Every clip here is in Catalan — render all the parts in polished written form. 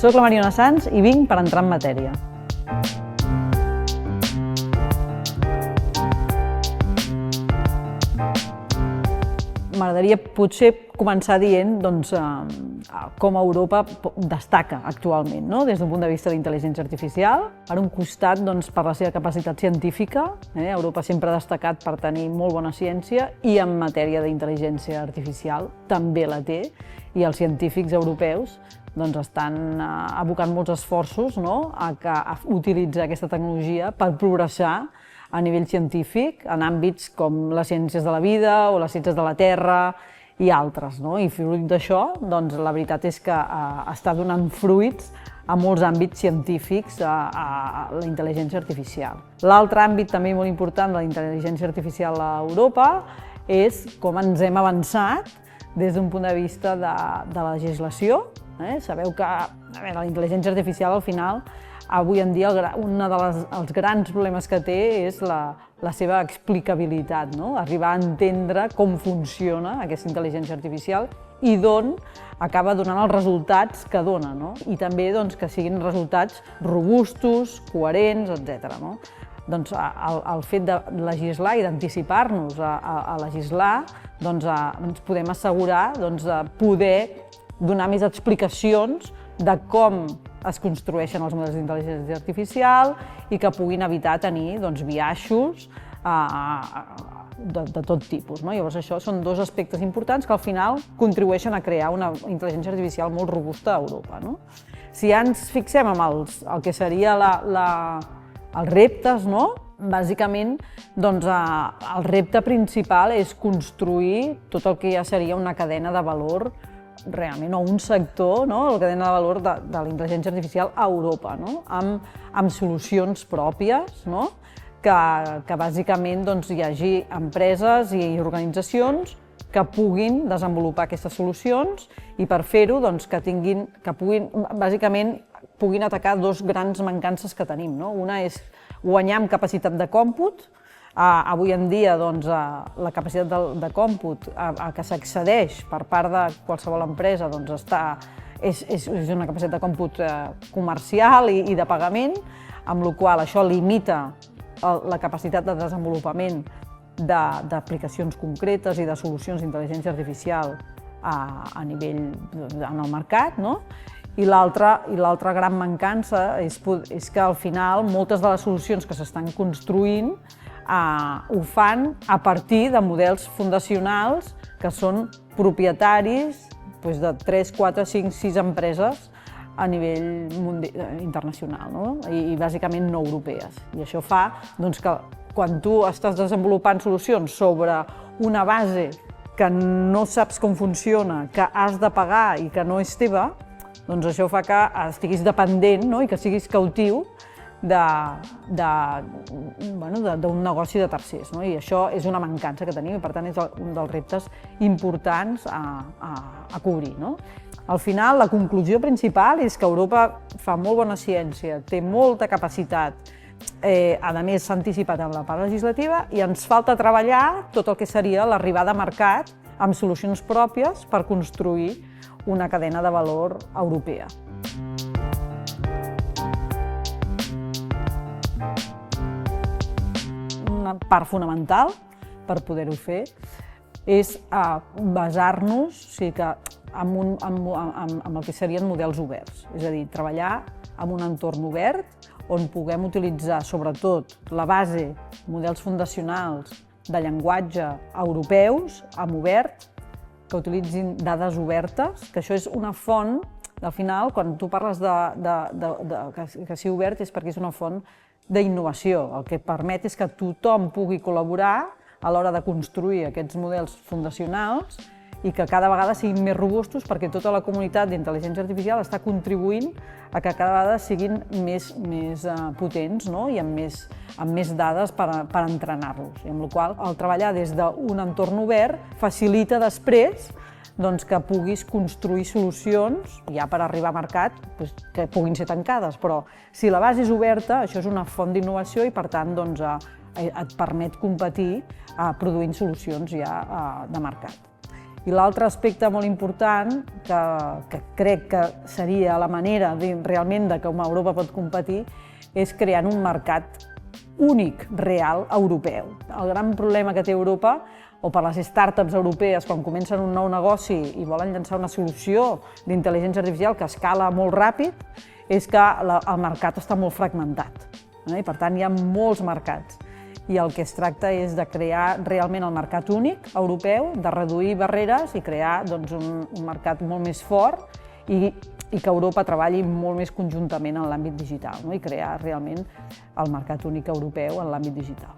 Soc la Mariona Sans i vinc per entrar en matèria. M'agradaria potser començar dient com Europa destaca actualment des d'un punt de vista d'intel·ligència artificial. Per un costat, per la seva capacitat científica. Europa sempre ha destacat per tenir molt bona ciència i en matèria d'intel·ligència artificial també la té, i els científics europeus estan abocant molts esforços a utilitzar aquesta tecnologia per progressar a nivell científic en àmbits com les ciències de la vida o les ciències de la Terra i altres. I fruit d'això, la veritat és que està donant fruits a molts àmbits científics a la intel·ligència artificial. L'altre àmbit també molt important de la intel·ligència artificial a Europa és com ens hem avançat des d'un punt de vista de la legislació. Sabeu que la intel·ligència artificial, al final, avui en dia, un dels grans problemes que té és la seva explicabilitat, arribar a entendre com funciona aquesta intel·ligència artificial i d'on acaba donant els resultats que dona, i també que siguin resultats robustos, coherents, etc. El fet de legislar i d'anticipar-nos a legislar, ens podem assegurar de poder donar més explicacions de com es construeixen els models d'intel·ligència artificial i que puguin evitar tenir biaixos de tot tipus. Llavors, això són dos aspectes importants que al final contribueixen a crear una intel·ligència artificial molt robusta a Europa. Si ja ens fixem en el que serien els reptes, bàsicament el repte principal és construir tot el que ja seria una cadena de valor realment, o un sector, la cadena de valor de la intel·ligència artificial a Europa, amb solucions pròpies, que bàsicament hi hagi empreses i organitzacions que puguin desenvolupar aquestes solucions i per fer-ho que puguin atacar dos grans mancances que tenim. Una és guanyar en capacitat de còmput. Avui en dia la capacitat de còmput a què s'accedeix per part de qualsevol empresa és una capacitat de còmput comercial i de pagament, amb la qual cosa això limita la capacitat de desenvolupament d'aplicacions concretes i de solucions d'intel·ligència artificial a nivell en el mercat. I l'altra gran mancança és que al final moltes de les solucions que s'estan construint ho fan a partir de models fundacionals que són propietaris de 3, 4, 5, 6 empreses a nivell internacional i bàsicament no europees. I això fa que quan tu estàs desenvolupant solucions sobre una base que no saps com funciona, que has de pagar i que no és teva, això fa que estiguis dependent i que siguis cautiu d'un negoci de tercers. I això és una mancança que tenim i, per tant, és un dels reptes importants a cobrir. Al final, la conclusió principal és que Europa fa molt bona ciència, té molta capacitat, a més s'ha anticipat en la part legislativa i ens falta treballar tot el que seria l'arribada a mercat amb solucions pròpies per construir una cadena de valor europea. Una part fonamental per poder-ho fer és basar-nos en el que serien models oberts, és a dir, treballar en un entorn obert on puguem utilitzar sobretot la base, models fundacionals de llenguatge europeus amb obert, que utilitzin dades obertes, que això és una font, al final, quan tu parles que sigui obert és perquè és una font d'innovació. El que permet és que tothom pugui col·laborar a l'hora de construir aquests models fundacionals i que cada vegada siguin més robustos perquè tota la comunitat d'intel·ligència artificial està contribuint a que cada vegada siguin més potents i amb més dades per entrenar-los. I amb la qual cosa, el treballar des d'un entorn obert facilita després que puguis construir solucions ja per arribar a mercat que puguin ser tancades, però si la base és oberta, això és una font d'innovació i per tant et permet competir produint solucions ja de mercat. I l'altre aspecte molt important, que crec que seria la manera realment de com Europa pot competir, és creant un mercat únic, real, europeu. El gran problema que té Europa, o per les startups europees, quan comencen un nou negoci i volen llançar una solució d'intel·ligència artificial que escala molt ràpid, és que el mercat està molt fragmentat. I per tant hi ha molts mercats. I el que es tracta és de crear realment el mercat únic europeu, de reduir barreres i crear un mercat molt més fort i que Europa treballi molt més conjuntament en l'àmbit digital, i crear realment el mercat únic europeu en l'àmbit digital.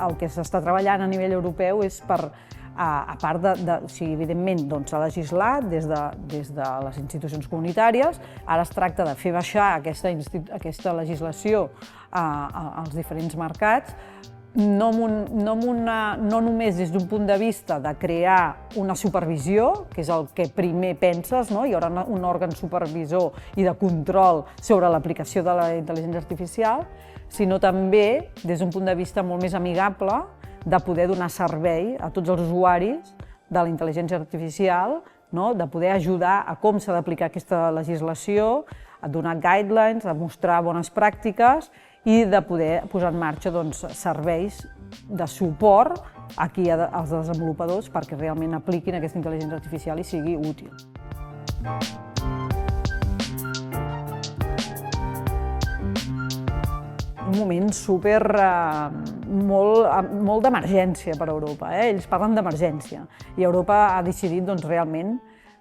El que s'està treballant a nivell europeu és per, a part evidentment, a legislar des de les institucions comunitàries. Ara es tracta de fer baixar aquesta legislació als diferents mercats, no només des d'un punt de vista de crear una supervisió, que és el que primer penses, hi haurà un òrgan supervisor i de control sobre l'aplicació de la intel·ligència artificial, sinó també des d'un punt de vista molt més amigable de poder donar servei a tots els usuaris de la intel·ligència artificial, de poder ajudar a com s'ha d'aplicar aquesta legislació, a donar guidelines, a mostrar bones pràctiques i de poder posar en marxa serveis de suport aquí als desenvolupadors perquè realment apliquin aquesta intel·ligència artificial i sigui útil. Un moment molt d'emergència per a Europa. Ells parlen d'emergència i Europa ha decidit realment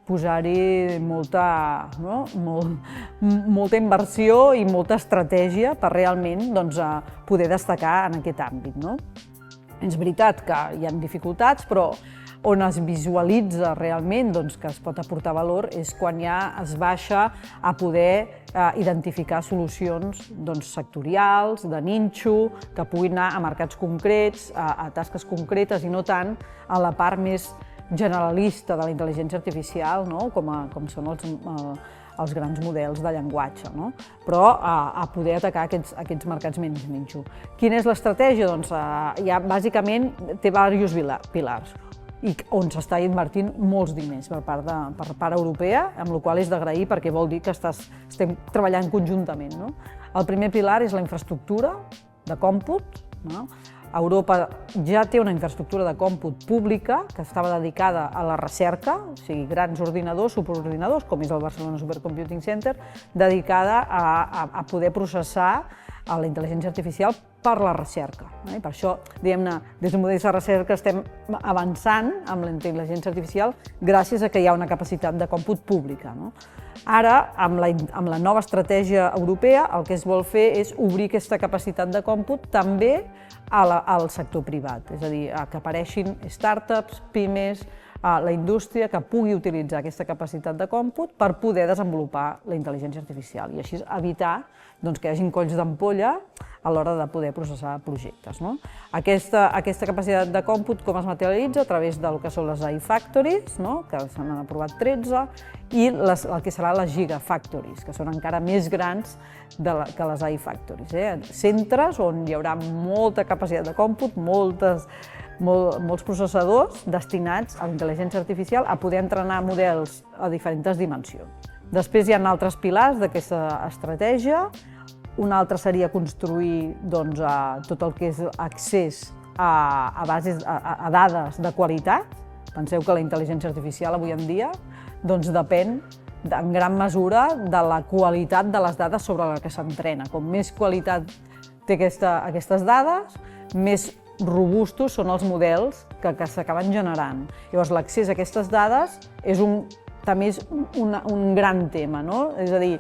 posar-hi molta inversió i molta estratègia per realment poder destacar en aquest àmbit. És veritat que hi ha dificultats, però on es visualitza realment que es pot aportar valor és quan ja es baixa a poder identificar solucions sectorials, de ninxo, que puguin anar a mercats concrets, a tasques concretes i no tant a la part més generalista de la intel·ligència artificial, com són els grans models de llenguatge, però a poder atacar aquests mercats menys ninxo. Quina és l'estratègia? Bàsicament té diversos pilars i on s'està invertint molts diners per part europea, amb la qual cosa és d'agrair perquè vol dir que estem treballant conjuntament. El primer pilar és la infraestructura de còmput. Europa ja té una infraestructura de còmput pública que estava dedicada a la recerca, o sigui, grans ordinadors, superordinadors, com és el Barcelona Supercomputing Center, dedicada a poder processar la intel·ligència artificial per la recerca. Per això, diguem-ne, des d'un punt de vista de recerca estem avançant amb la intel·ligència artificial gràcies a que hi ha una capacitat de còmput pública. Ara, amb la nova estratègia europea, el que es vol fer és obrir aquesta capacitat de còmput també al sector privat, és a dir, que apareixin startups, pimes, la indústria que pugui utilitzar aquesta capacitat de còmput per poder desenvolupar la intel·ligència artificial i així evitar que hi hagi colls d'ampolla a l'hora de poder processar projectes. Aquesta capacitat de còmput com es materialitza? A través del que són les AI Factories, que se n'han aprovat 13, i el que serà les Gigafactories, que són encara més grans que les AI Factories. Centres on hi haurà molta capacitat de còmput, molts processadors destinats a la intel·ligència artificial a poder entrenar models a diferents dimensions. Després hi ha altres pilars d'aquesta estratègia. Un altre seria construir tot el que és accés a dades de qualitat. Penseu que la intel·ligència artificial avui en dia depèn en gran mesura de la qualitat de les dades sobre la que s'entrena. Com més qualitat té aquestes dades, més robustos són els models que s'acaben generant. Llavors, l'accés a aquestes dades també és un gran tema, és a dir,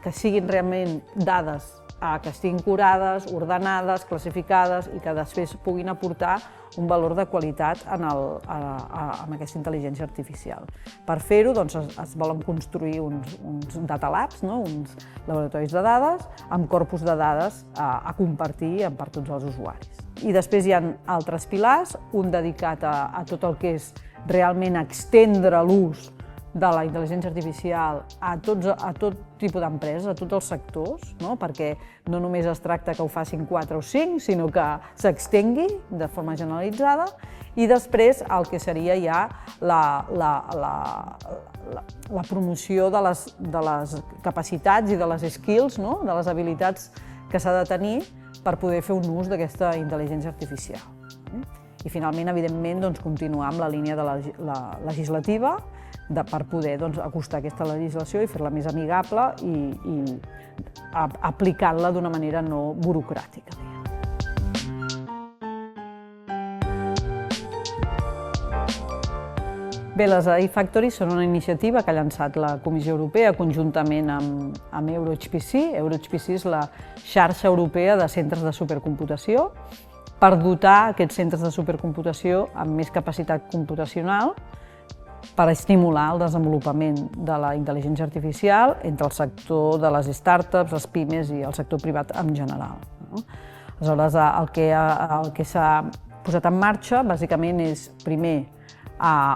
que siguin realment dades que estiguin curades, ordenades, classificades i que després puguin aportar un valor de qualitat en aquesta intel·ligència artificial. Per fer-ho es volen construir uns data labs, uns laboratoris de dades, amb corpus de dades a compartir per tots els usuaris. I després hi ha altres pilars, un dedicat a tot el que és realment extendre l'ús de la intel·ligència artificial a tot tipus d'empreses, a tots els sectors, no? Perquè no només es tracta que ho facin 4 o 5, sinó que s'extengui de forma generalitzada, i després el que seria ja la promoció de les capacitats i de les skills, no? De les habilitats que s'ha de tenir per poder fer un ús d'aquesta intel·ligència artificial. I finalment, evidentment, continuar amb la línia de la legislativa per poder acostar aquesta legislació i fer-la més amigable i aplicar-la d'una manera no burocràtica. Bé, les AI Factories són una iniciativa que ha llançat la Comissió Europea conjuntament amb EuroHPC. EuroHPC és la xarxa europea de centres de supercomputació per dotar aquests centres de supercomputació amb més capacitat computacional per estimular el desenvolupament de la intel·ligència artificial entre el sector de les startups, les pimes i el sector privat en general. Aleshores, el que s'ha posat en marxa bàsicament és, primer,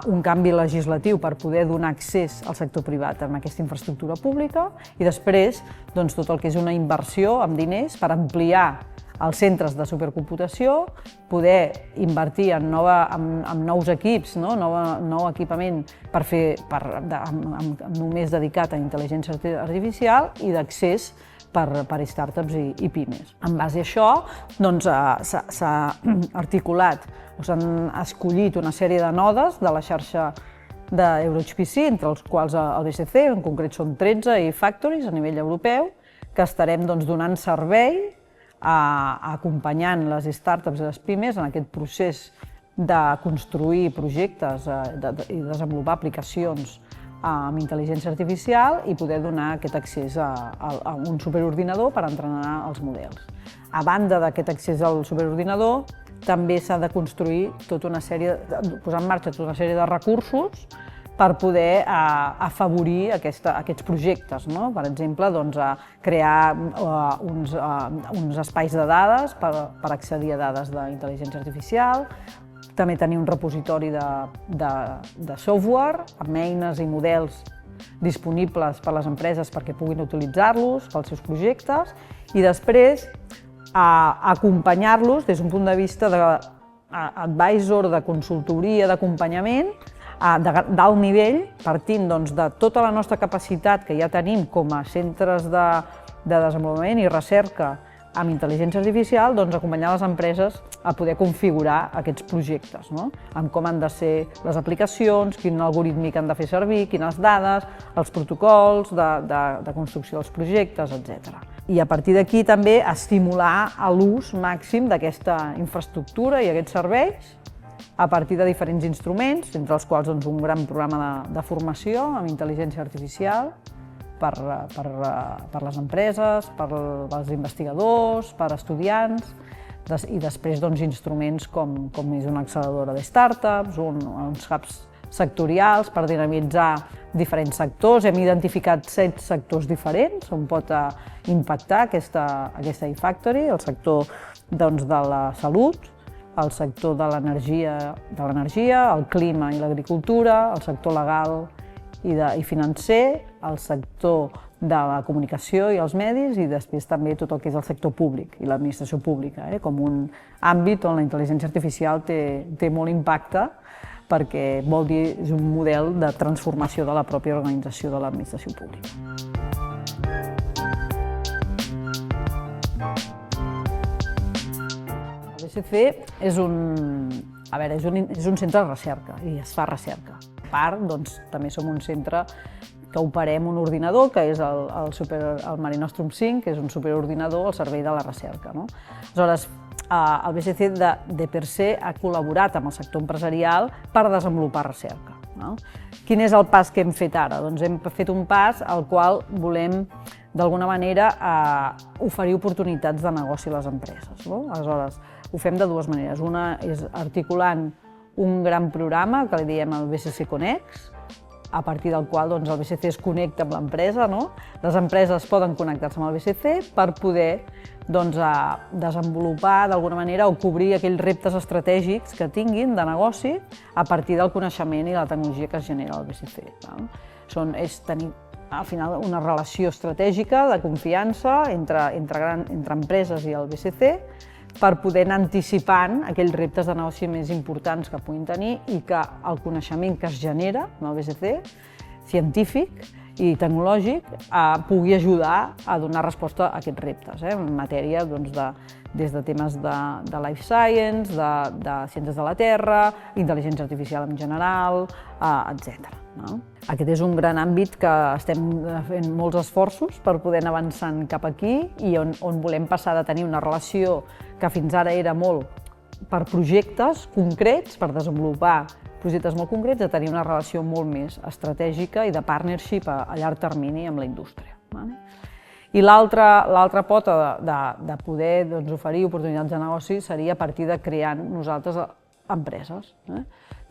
un canvi legislatiu per poder donar accés al sector privat en aquesta infraestructura pública i després tot el que és una inversió amb diners per ampliar els centres de supercomputació, poder invertir en nous equips, nou equipament només dedicat a intel·ligència artificial i d'accés per startups i pimes. En base a això s'ha articulat o s'han escollit una sèrie de nodes de la xarxa d'EuroHPC, entre els quals el BCC, en concret són 13 AI Factories a nivell europeu, que estarem donant servei acompanyant les startups i les pimes en aquest procés de construir projectes i desenvolupar aplicacions amb intel·ligència artificial i poder donar aquest accés a un superordinador per entrenar els models. A banda d'aquest accés al superordinador, també s'ha de construir posar en marxa tota una sèrie de recursos per poder afavorir aquests projectes. Per exemple, crear uns espais de dades per accedir a dades d'intel·ligència artificial, també tenir un repositori de software amb eines i models disponibles per a les empreses perquè puguin utilitzar-los pels seus projectes i després acompanyar-los des d'un punt de vista d'advisor, de consultoria, d'acompanyament d'alt nivell, partint de tota la nostra capacitat que ja tenim com a centres de desenvolupament i recerca amb intel·ligència artificial, acompanyar les empreses a poder configurar aquests projectes, amb com han de ser les aplicacions, quin algoritme han de fer servir, quines dades, els protocols de construcció dels projectes, etc. I a partir d'aquí també estimular l'ús màxim d'aquesta infraestructura i aquests serveis a partir de diferents instruments, entre els quals un gran programa de formació amb intel·ligència artificial per les empreses, per als investigadors, per estudiants, i després instruments com és una acceleradora de startups, uns hubs sectorials per dinamitzar diferents sectors. Hem identificat 7 sectors diferents on pot impactar aquesta AI Factory, el sector de la salut, el sector de l'energia, el clima i l'agricultura, el sector legal i financer, el sector de la comunicació i els medis i després també tot el que és el sector públic i l'administració pública, com un àmbit on la intel·ligència artificial té molt impacte perquè vol dir és un model de transformació de la pròpia organització de l'administració pública. El BCC és un centre de recerca i es fa recerca. A part, també som un centre que operem un ordinador, que és el Marinostrum 5, que és un superordinador al servei de la recerca. Aleshores, el BCC de per se ha col·laborat amb el sector empresarial per desenvolupar recerca. Quin és el pas que hem fet ara? Doncs hem fet un pas al qual volem, d'alguna manera, oferir oportunitats de negoci a les empreses. Aleshores, ho fem de dues maneres. Una és articulant un gran programa que li diem el BCC Connects, a partir del qual el BCC es connecta amb l'empresa. Les empreses poden connectar-se amb el BCC per poder desenvolupar d'alguna manera o cobrir aquells reptes estratègics que tinguin de negoci a partir del coneixement i la tecnologia que es genera al BCC. És tenir al final una relació estratègica de confiança entre empreses i el BCC per poder anar anticipant aquells reptes de negoci més importants que puguin tenir i que el coneixement que es genera en el BCC, científic i tecnològic, pugui ajudar a donar resposta a aquests reptes, en matèria des de temes de life science, de ciències de la Terra, intel·ligència artificial en general, etc. Aquest és un gran àmbit que estem fent molts esforços per poder anar avançant cap aquí i on volem passar de tenir una relació que fins ara era molt per projectes concrets, per desenvolupar projectes molt concrets, de tenir una relació molt més estratègica i de partnership a llarg termini amb la indústria. I l'altra pota de poder oferir oportunitats de negoci seria a partir de crear nosaltres empreses.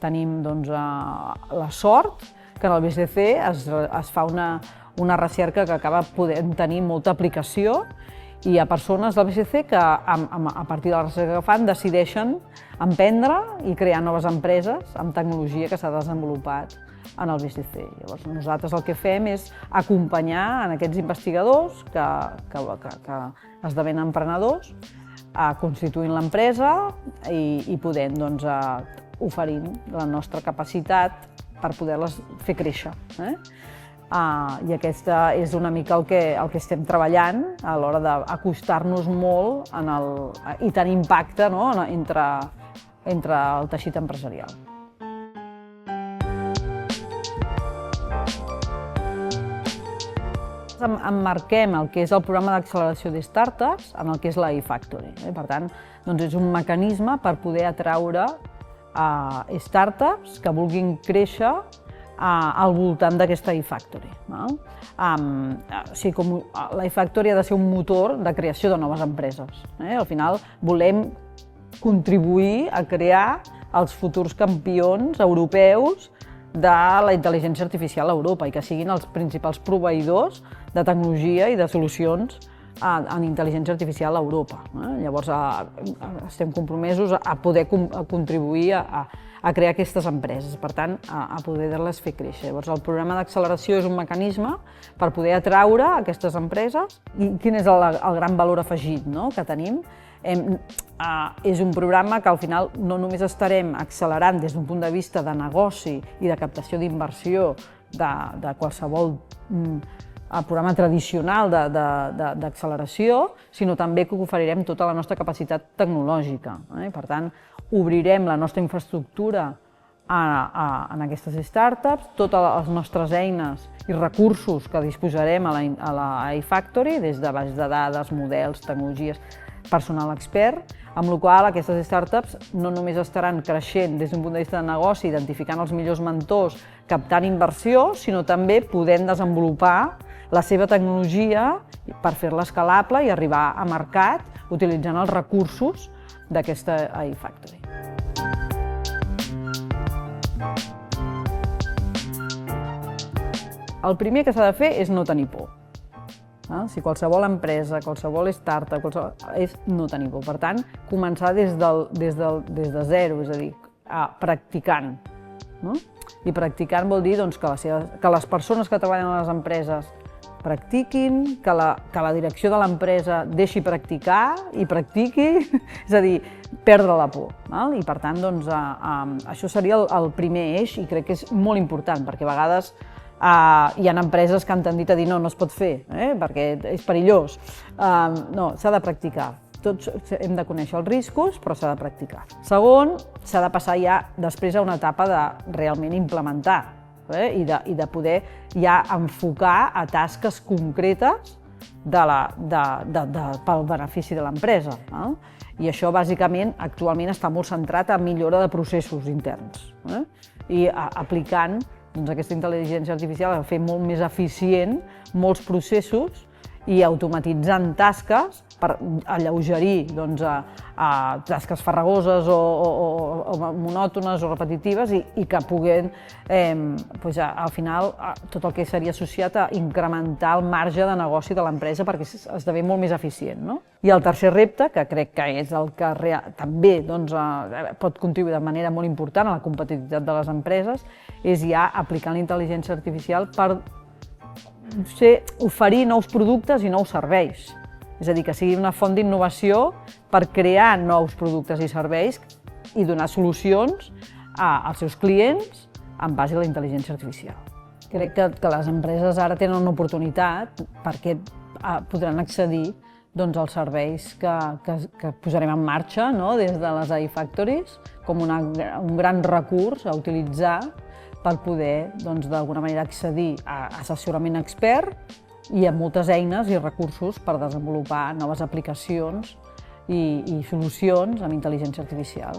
Tenim la sort que en el BCC es fa una recerca que acaba podent tenir molta aplicació i hi ha persones del BCC que a partir de la recerca que fan decideixen emprendre i crear noves empreses amb tecnologia que s'ha desenvolupat en el BCC. Llavors nosaltres el que fem és acompanyar en aquests investigadors que esdevenen emprenedors constituint l'empresa i podent oferint la nostra capacitat per poder-les fer créixer. I aquesta és una mica el que estem treballant a l'hora d'acostar-nos molt i tenir impacte entre el teixit empresarial. Emmarquem el que és el programa d'acceleració de startups en el que és la iFactory. Per tant, és un mecanisme per poder atraure startups que vulguin créixer al voltant d'aquesta iFactory. La iFactory ha de ser un motor de creació de noves empreses. Al final volem contribuir a crear els futurs campions europeus de la intel·ligència artificial a Europa i que siguin els principals proveïdors de tecnologia i de solucions en intel·ligència artificial a Europa. Llavors estem compromesos a poder contribuir a crear aquestes empreses, per tant, a poder-les fer créixer. Llavors el programa d'acceleració és un mecanisme per poder atraure aquestes empreses. I quin és el gran valor afegit que tenim? És un programa que al final no només estarem accelerant des d'un punt de vista de negoci i de captació d'inversió de qualsevol programa tradicional d'acceleració, sinó també que oferirem tota la nostra capacitat tecnològica. Per tant, obrirem la nostra infraestructura en aquestes startups, totes les nostres eines i recursos que disposarem a la iFactory, des de base de dades, models, tecnologies, personal expert, amb la qual cosa aquestes startups no només estaran creixent des d'un punt de vista de negoci, identificant els millors mentors, captant inversió, sinó també podent desenvolupar la seva tecnologia per fer-la escalable i arribar a mercat utilitzant els recursos d'aquesta iFactory. El primer que s'ha de fer és no tenir por. Si qualsevol empresa, qualsevol startup, és no tenir por. Per tant, començar des de zero, és a dir, practicant. I practicant vol dir que les persones que treballen a les empreses practiquin, que la direcció de l'empresa deixi practicar i practiqui, és a dir, perdre la por. I per tant, això seria el primer eix i crec que és molt important, perquè a vegades hi ha empreses que han tendit a dir no es pot fer, perquè és perillós. No, s'ha de practicar. Tots hem de conèixer els riscos, però s'ha de practicar. Segon, s'ha de passar ja després a una etapa de realment implementar i de poder ja enfocar a tasques concretes pel benefici de l'empresa. I això, bàsicament, actualment està molt centrat en millora de processos interns i aplicant aquesta intel·ligència artificial a fer molt més eficient molts processos i automatitzant tasques per alleugerir a tasques farragoses o monòtones o repetitives i que puguen, al final, tot el que seria associat a incrementar el marge de negoci de l'empresa perquè esdevé molt més eficient. No? I el tercer repte, que crec que és el que també pot contribuir de manera molt important a la competitivitat de les empreses, és ja aplicar la intel·ligència artificial per oferir nous productes i nous serveis. És a dir, que sigui una font d'innovació per crear nous productes i serveis i donar solucions als seus clients en base a la intel·ligència artificial. Crec que les empreses ara tenen una oportunitat perquè podran accedir als serveis que posarem en marxa des de les AI Factories com un gran recurs a utilitzar per poder d'alguna manera accedir a assessorament expert i a moltes eines i recursos per desenvolupar noves aplicacions i solucions amb intel·ligència artificial.